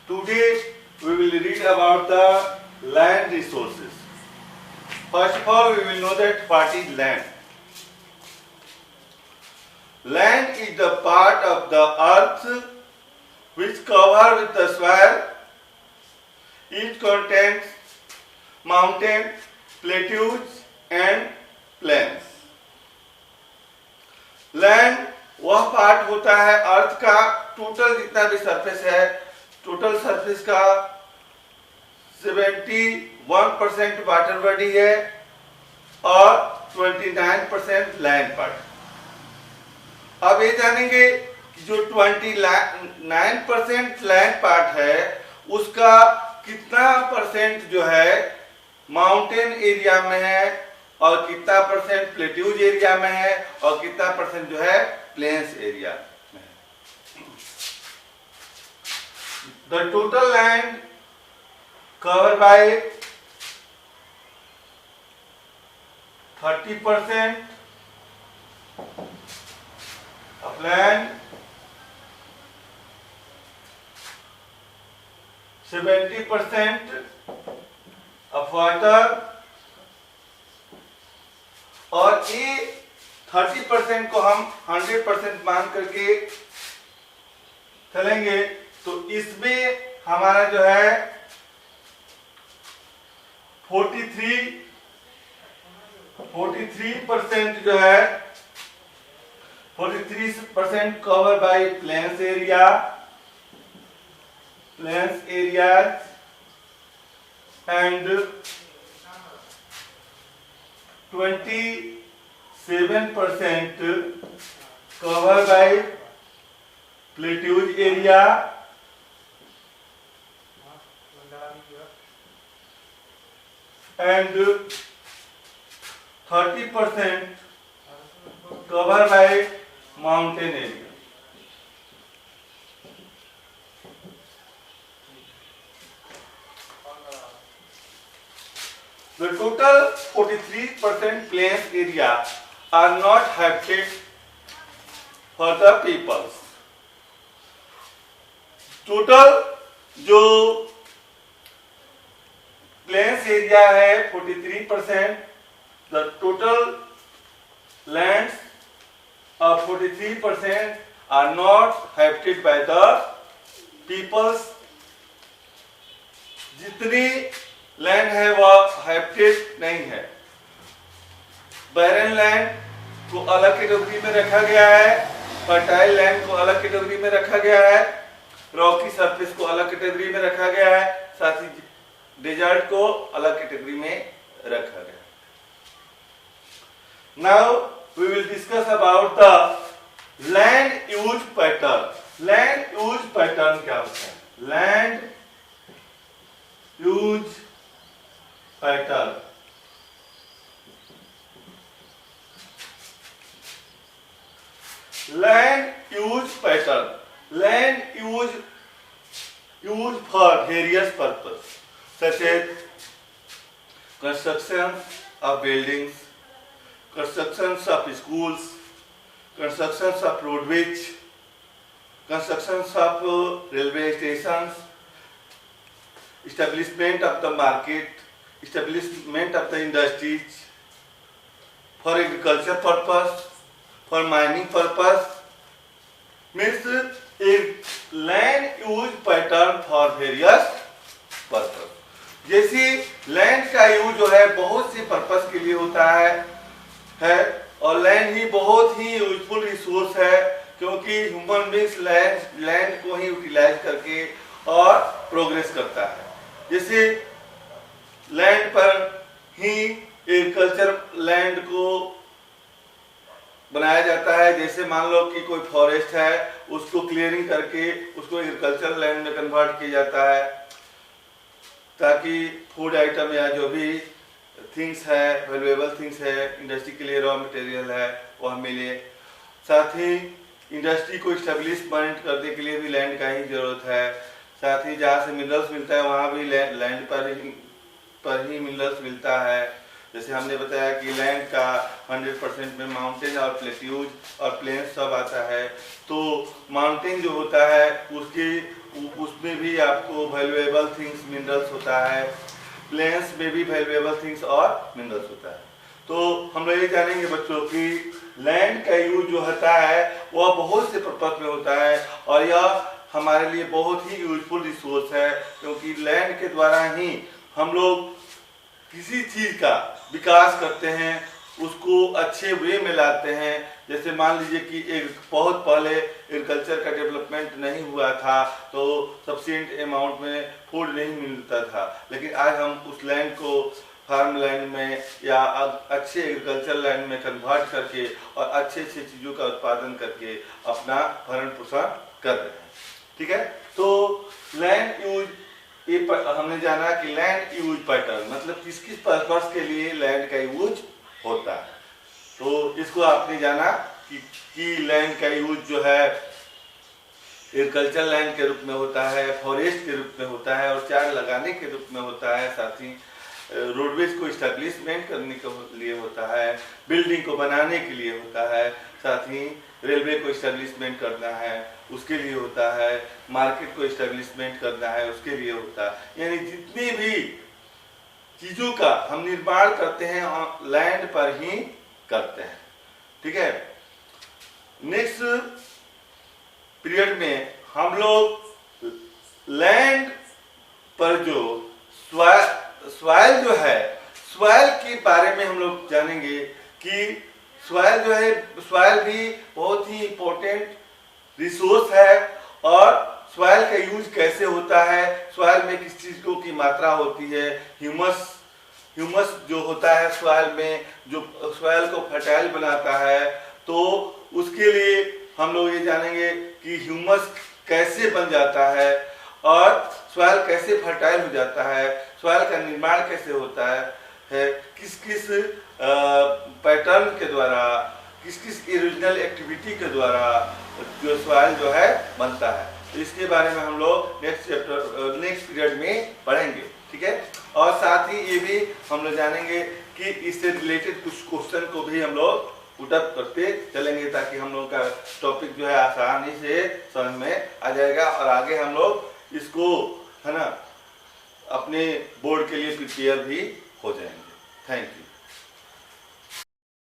Today we will read about the land resources. First of all, we will know that what is land. Land is the part of the earth which covered with the soil. It contains mountains, plateaus and plains. Land वह part होता है अर्थ का, total जितना भी surface है, total surface का 71% water body है और 29% लैंड पार्ट। अब ये जानेंगे कि जो 29% लैंड पार्ट है उसका कितना परसेंट जो है माउंटेन एरिया में है और कितना परसेंट प्लेट्यूज एरिया में है और कितना परसेंट जो है प्लेन्स एरिया में है। The total land cover by 30% of land, 70% of water और ये 30% को हम 100% मान करके चलेंगे तो इसमें हमारा जो है 43% जो है 43% cover by plains areas and 27% covered by plateaued area and 30% covered by mountain area. The total 43% plains area are not habited for the peoples. Total जो plains area है 43%, the total lands of 43% are not habited by the peoples. जितनी land है वह habited नहीं है। Barren land को अलग category में रखा गया है, फर्टाइल लैंड को अलग कैटेगरी में रखा गया है, रॉकी सरफेस को अलग कैटेगरी में रखा गया है, साथ ही डेजर्ट को अलग कैटेगरी में रखा गया है। Now we will discuss about the land use pattern. Land use pattern क्या होता है? Land use pattern land use pattern. Land use for various purpose such as construction of buildings, constructions of schools, constructions of roadways, constructions of railway stations, establishment of the market, establishment of the industries, for agriculture purpose, for mining purpose, means a land use pattern for various purpose. जैसे land का use जो है बहुत सी purpose के लिए होता है और लैंड ही बहुत ही यूजफुल रिसोर्स है क्योंकि ह्यूमन बींग्स लैंड को ही यूटिलाइज करके और प्रोग्रेस करता है। जैसे लैंड पर ही एग्रीकल्चर लैंड को बनाया जाता है। जैसे मान लो कि कोई फॉरेस्ट है उसको क्लियरिंग करके उसको एग्रीकल्चर लैंड में कन्वर्ट किया जाता है ताकि फूड आइटम या जो भी थिंग्स है, वैल्यूएबल थिंग्स है, इंडस्ट्री के लिए रॉ मटेरियल है वह मिले। साथ ही इंडस्ट्री को इस्टेब्लिशमेंट करने के लिए भी लैंड का ही जरूरत है। साथ ही जहाँ से मिनरल्स मिलता है वहाँ भी लैंड पर ही मिनरल्स मिलता है। जैसे हमने बताया कि लैंड का 100% में माउंटेन और प्लेट्यूज और प्लेन्स सब आता है। तो माउंटेन जो होता है उसकी उसमें भी आपको वैल्यूएबल थिंग्स मिनरल्स होता है, प्लेन्स में भी वैल्यूएबल थिंग्स और मिनरल्स होता है। तो हम लोग ये जानेंगे बच्चों कि लैंड का यूज जो होता है वह बहुत से पर्पज में होता है और यह हमारे लिए बहुत ही यूजफुल रिसोर्स है, क्योंकि लैंड के द्वारा ही हम लोग किसी चीज़ का विकास करते हैं, उसको अच्छे वे में लाते हैं। जैसे मान लीजिए कि एक बहुत पहले एग्रीकल्चर का डेवलपमेंट नहीं हुआ था तो सफिशिएंट अमाउंट में फूड नहीं मिलता था, लेकिन आज हम उस लैंड को फार्म लैंड में या अच्छे एग्रीकल्चर लैंड में कन्वर्ट करके और अच्छे अच्छे चीज़ों का उत्पादन करके अपना भरण पोषण कर रहे हैं। ठीक है, तो लैंड यूज ये हमने जाना कि लैंड यूज पैटर्न मतलब किस किस पर्पस के लिए लैंड का यूज होता है। तो इसको आपने जाना कि लैंड का यूज जो है एग्रीकल्चर लैंड के रूप में होता है, फॉरेस्ट के रूप में होता है और चार लगाने के रूप में होता है, साथ ही रोडवेज को इस्टेब्लिशमेंट करने के लिए होता है, बिल्डिंग को बनाने के लिए होता है, साथ ही रेलवे को इस्टेब्लिशमेंट करना है उसके लिए होता है, मार्केट को इस्टेब्लिशमेंट करना है उसके लिए होता है। यानी जितनी भी चीज़ों का हम निर्माण करते हैं लैंड पर ही करते हैं। ठीक है, नेक्स्ट पीरियड में हम लोग लैंड पर जो सॉइल जो है, सॉइल के बारे में हम लोग जानेंगे कि सॉइल जो है, सॉइल भी बहुत ही इम्पोर्टेंट रिसोर्स है और सॉइल का यूज कैसे होता है, सॉइल में किस चीज़ों की मात्रा होती है, ह्यूमस जो होता है सॉइल में जो सॉइल को फर्टाइल बनाता है, तो उसके लिए हम लोग ये जानेंगे कि ह्यूमस कैसे बन जाता है और सॉइल कैसे फर्टाइल हो जाता है, सॉइल का निर्माण कैसे होता है किस किस पैटर्न के द्वारा, किस किस इरोजनल एक्टिविटी के द्वारा जो सॉइल जो है बनता है। तो इसके बारे में हम लोग नेक्स्ट पीरियड में पढ़ेंगे। ठीक है, और साथ ही ये भी हम लोग जानेंगे कि इससे रिलेटेड कुछ क्वेश्चन को भी हम लोग पुट अप करते चलेंगे ताकि हम लोग का टॉपिक जो है आसानी से समझ में आ जाएगा और आगे हम लोग इसको है ना अपने बोर्ड के लिए प्रिपेयर भी हो जाएंगे। Thank you.